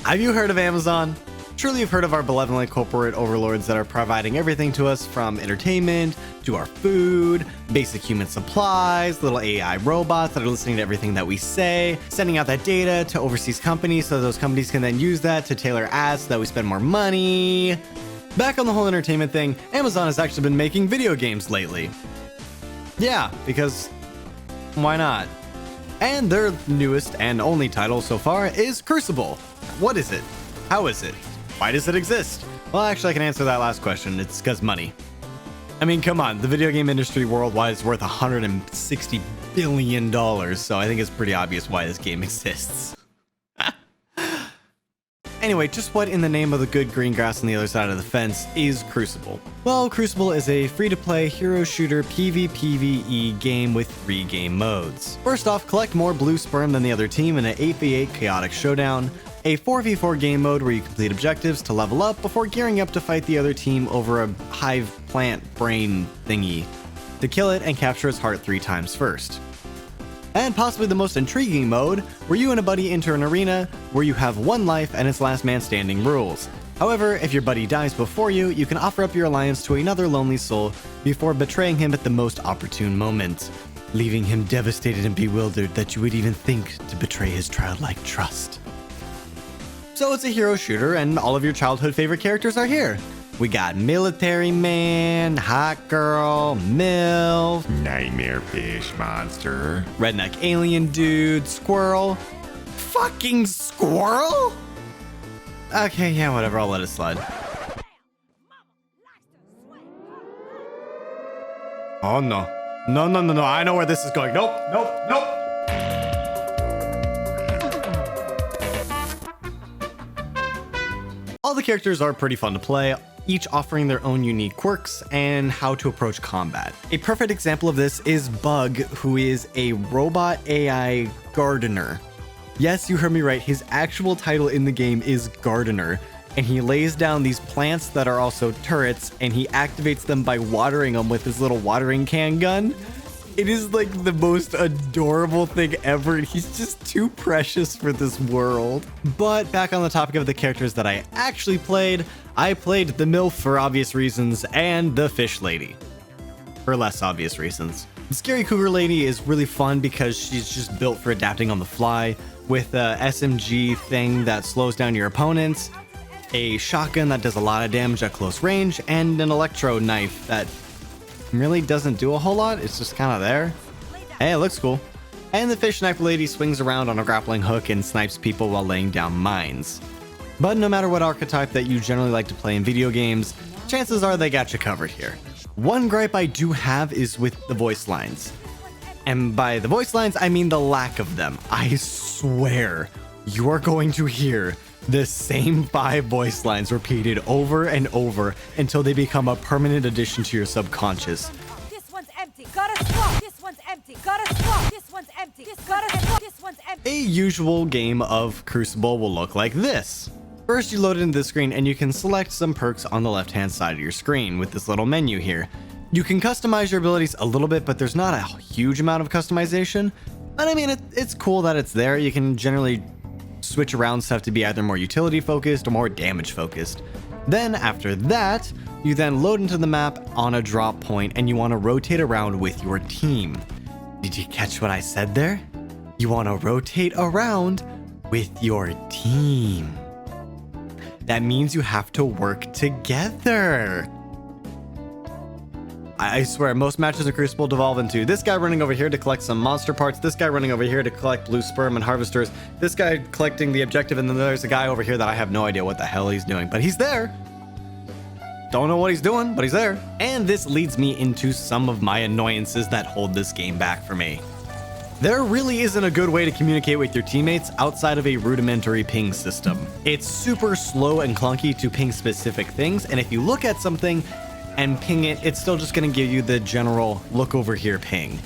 Have you heard of Amazon? Surely you've heard of our benevolent corporate overlords that are providing everything to us, from entertainment to our food, basic human supplies, little AI robots that are listening to everything that we say, sending out that data to overseas companies so those companies can then use that to tailor ads so that we spend more money. Back on the whole entertainment thing, Amazon has actually been making video games lately. Yeah, because why not? And their newest and only title so far is Crucible. What is it? How is it? Why does it exist? Well, actually, I can answer that last question. It's because money. I mean, come on. The video game industry worldwide is worth $160 billion, so I think it's pretty obvious why this game exists. Anyway, just what in the name of the good green grass on the other side of the fence is Crucible? Well, Crucible is a free-to-play hero shooter PvPvE game with 3 game modes. First off, collect more blue sperm than the other team in an 8v8 chaotic showdown, a 4v4 game mode where you complete objectives to level up before gearing up to fight the other team over a hive plant brain thingy to kill it and capture its heart 3 times first. And possibly the most intriguing mode, where you and a buddy enter an arena where you have 1 life and it's last man standing rules. However, if your buddy dies before you, you can offer up your alliance to another lonely soul before betraying him at the most opportune moment, leaving him devastated and bewildered that you would even think to betray his childlike trust. So it's a hero shooter and all of your childhood favorite characters are here. We got Military Man, Hot Girl, MILF, Nightmare Fish Monster, Redneck Alien Dude, Squirrel. Fucking Squirrel? Okay, yeah, whatever, I'll let it slide. Oh no. No, I know where this is going. Nope. All the characters are pretty fun to play, each offering their own unique quirks and how to approach combat. A perfect example of this is Bug, who is a robot AI gardener. Yes, you heard me right, his actual title in the game is Gardener, and he lays down these plants that are also turrets, and he activates them by watering them with his little watering can gun. It is like the most adorable thing ever, and he's just too precious for this world. But back on the topic of the characters that I actually played, I played the MILF for obvious reasons and the Fish Lady for less obvious reasons. The Scary Cougar Lady is really fun because she's just built for adapting on the fly, with a SMG thing that slows down your opponents, a shotgun that does a lot of damage at close range, and an electro knife that really doesn't do a whole lot. It's just kind of there. Hey, it looks cool. And the Fish Sniper Lady swings around on a grappling hook and snipes people while laying down mines. But no matter what archetype that you generally like to play in video games, chances are they got you covered here. One gripe I do have is with the voice lines. And by the voice lines, I mean the lack of them. I swear, you are going to hear the same 5 voice lines repeated over and over until they become a permanent addition to your subconscious. This one's empty. Gotta swap. This one's empty. Gotta swap. This one's empty. Gotta swap. This one's empty. A usual game of Crucible will look like this. First, you load into the screen and you can select some perks on the left-hand side of your screen with this little menu here. You can customize your abilities a little bit, but there's not a huge amount of customization. But I mean, it's cool that it's there. You can generally switch around stuff to be either more utility focused or more damage focused. Then after that, you then load into the map on a drop point and you want to rotate around with your team. Did you catch what I said there? You want to rotate around with your team. That means you have to work together. I swear, most matches in Crucible devolve into this guy running over here to collect some monster parts, this guy running over here to collect blue sperm and harvesters, this guy collecting the objective, and then there's a guy over here that I have no idea what the hell he's doing, but he's there. Don't know what he's doing, but he's there. And this leads me into some of my annoyances that hold this game back for me. There really isn't a good way to communicate with your teammates outside of a rudimentary ping system. It's super slow and clunky to ping specific things, and if you look at something and ping it, it's still just going to give you the general look over here ping.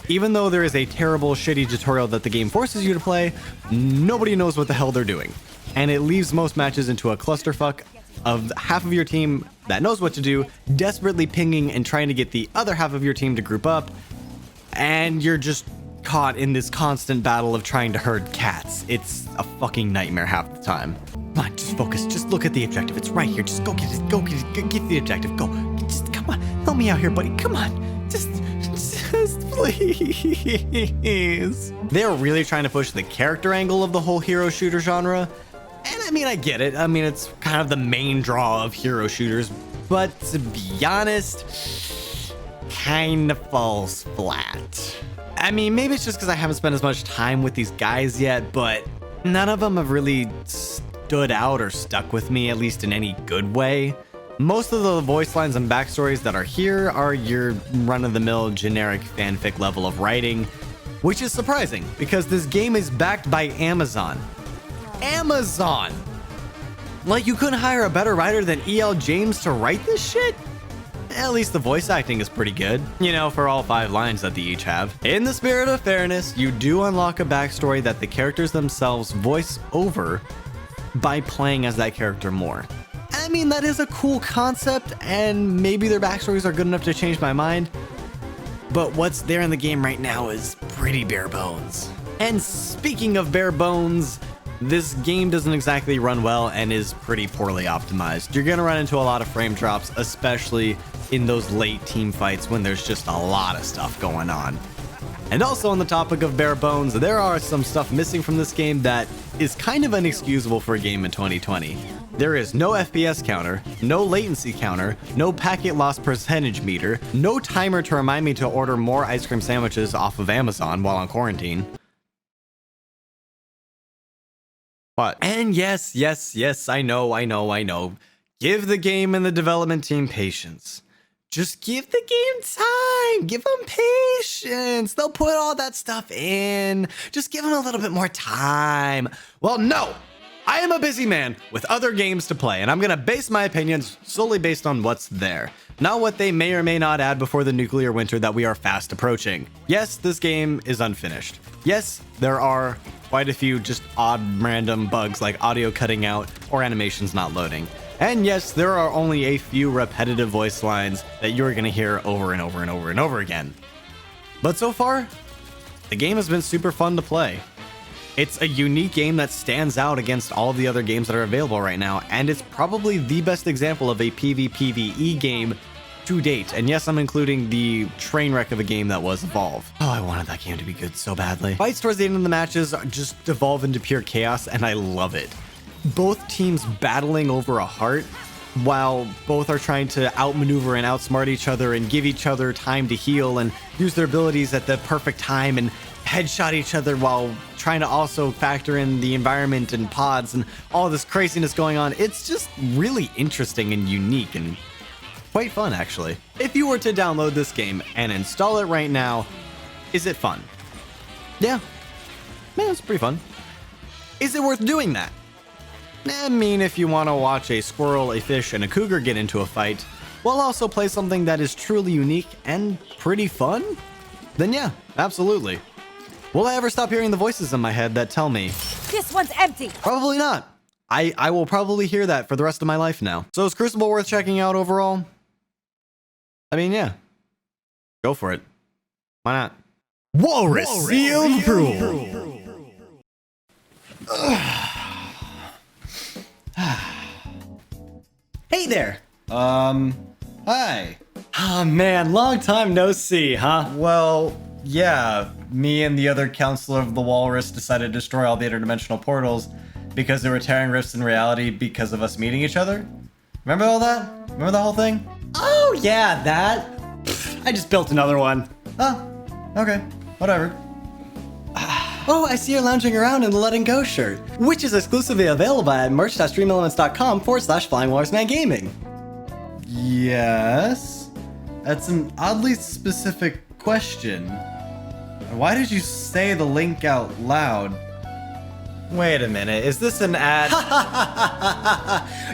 Even though there is a terrible, shitty tutorial that the game forces you to play, nobody knows what the hell they're doing. And it leaves most matches into a clusterfuck of half of your team that knows what to do, desperately pinging and trying to get the other half of your team to group up, and you're just caught in this constant battle of trying to herd cats. It's a fucking nightmare half the time. Come on, just focus. Just look at the objective. It's right here. Just go get it. Go get it. Get the objective. Go. Just come on. Help me out here, buddy. Come on. Just please. They're really trying to push the character angle of the whole hero shooter genre. And I mean, I get it. I mean, it's kind of the main draw of hero shooters. But to be honest, kind of falls flat. I mean, maybe it's just because I haven't spent as much time with these guys yet, but none of them have really stood out or stuck with me, at least in any good way. Most of the voice lines and backstories that are here are your run-of-the-mill generic fanfic level of writing, which is surprising because this game is backed by Amazon. Amazon! Like, you couldn't hire a better writer than E.L. James to write this shit? At least the voice acting is pretty good, you know, for all 5 lines that they each have. In the spirit of fairness, you do unlock a backstory that the characters themselves voice over by playing as that character more. I mean, that is a cool concept, and maybe their backstories are good enough to change my mind, but what's there in the game right now is pretty bare bones. And speaking of bare bones, this game doesn't exactly run well and is pretty poorly optimized. You're gonna run into a lot of frame drops, especially in those late team fights when there's just a lot of stuff going on. And also on the topic of bare bones, there are some stuff missing from this game that is kind of inexcusable for a game in 2020. There is no FPS counter, no latency counter, no packet loss percentage meter, no timer to remind me to order more ice cream sandwiches off of Amazon while on quarantine. What? And yes, I know. Give the game and the development team patience. Just give the game time. Give them patience. They'll put all that stuff in. Just give them a little bit more time. Well, no. I am a busy man with other games to play, and I'm going to base my opinions solely based on what's there, not what they may or may not add before the nuclear winter that we are fast approaching. Yes, this game is unfinished. Yes, there are quite a few just odd random bugs like audio cutting out or animations not loading. And yes, there are only a few repetitive voice lines that you're going to hear over and over and over and over again. But so far, the game has been super fun to play. It's a unique game that stands out against all of the other games that are available right now, and it's probably the best example of a PvPvE game to date. And yes, I'm including the train wreck of a game that was Evolve. Oh, I wanted that game to be good so badly. Fights towards the end of the matches just devolve into pure chaos, and I love it. Both teams battling over a heart, while both are trying to outmaneuver and outsmart each other and give each other time to heal and use their abilities at the perfect time and headshot each other while trying to also factor in the environment and pods and all this craziness going on. It's just really interesting and unique and quite fun, actually. If you were to download this game and install it right now, is it fun? Yeah. Man, it's pretty fun. Is it worth doing that? I mean, if you want to watch a squirrel, a fish, and a cougar get into a fight, while also play something that is truly unique and pretty fun, then yeah, absolutely. Will I ever stop hearing the voices in my head that tell me, This one's empty. probably not. I will probably hear that for the rest of my life now. So is Crucible worth checking out overall? I mean, yeah. Go for it. Why not? Walrus sealed approval. Hey there. Hi. Oh man, long time no see, huh? Well, yeah, me and the other counselor of the Walrus decided to destroy all the interdimensional portals because they were tearing rifts in reality because of us meeting each other. Remember all that? Remember the whole thing? Oh yeah, that. Pfft, I just built another one. Oh, okay, whatever. Oh, I see you're lounging around in the Let 'N Go shirt, which is exclusively available at merch.streamelements.com/FlyingWalrursManGaming. Yes? That's an oddly specific question. Why did you say the link out loud? Wait a minute, is this an ad?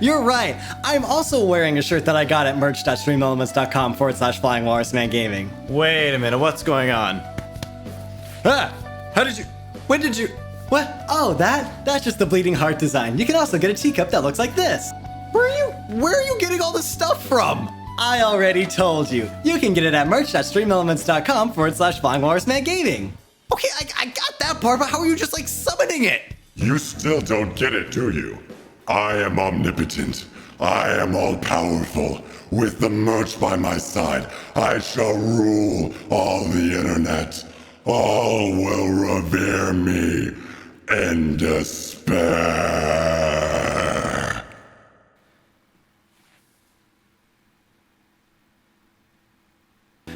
You're right. I'm also wearing a shirt that I got at merch.streamelements.com/FlyingWalrursManGaming. Wait a minute, what's going on? Ah! How did you... When did you... What? Oh, that's just the bleeding heart design. You can also get a teacup that looks like this. Where are you getting all this stuff from? I already told you. You can get it at merch.streamelements.com/FlyingWalrursManGaming. Okay, I got that part, but how are you just like summoning it? You still don't get it, do you? I am omnipotent. I am all-powerful. With the merch by my side, I shall rule all the internet. All will revere me in despair.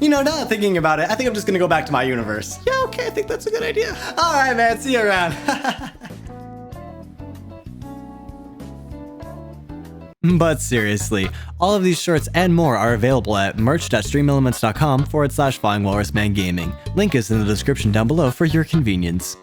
You know, now thinking about it, I think I'm just gonna go back to my universe. Yeah, okay, I think that's a good idea. All right, man, see you around. But seriously, all of these shorts and more are available at merch.streamelements.com/FlyingWalrusManGaming. Link is in the description down below for your convenience.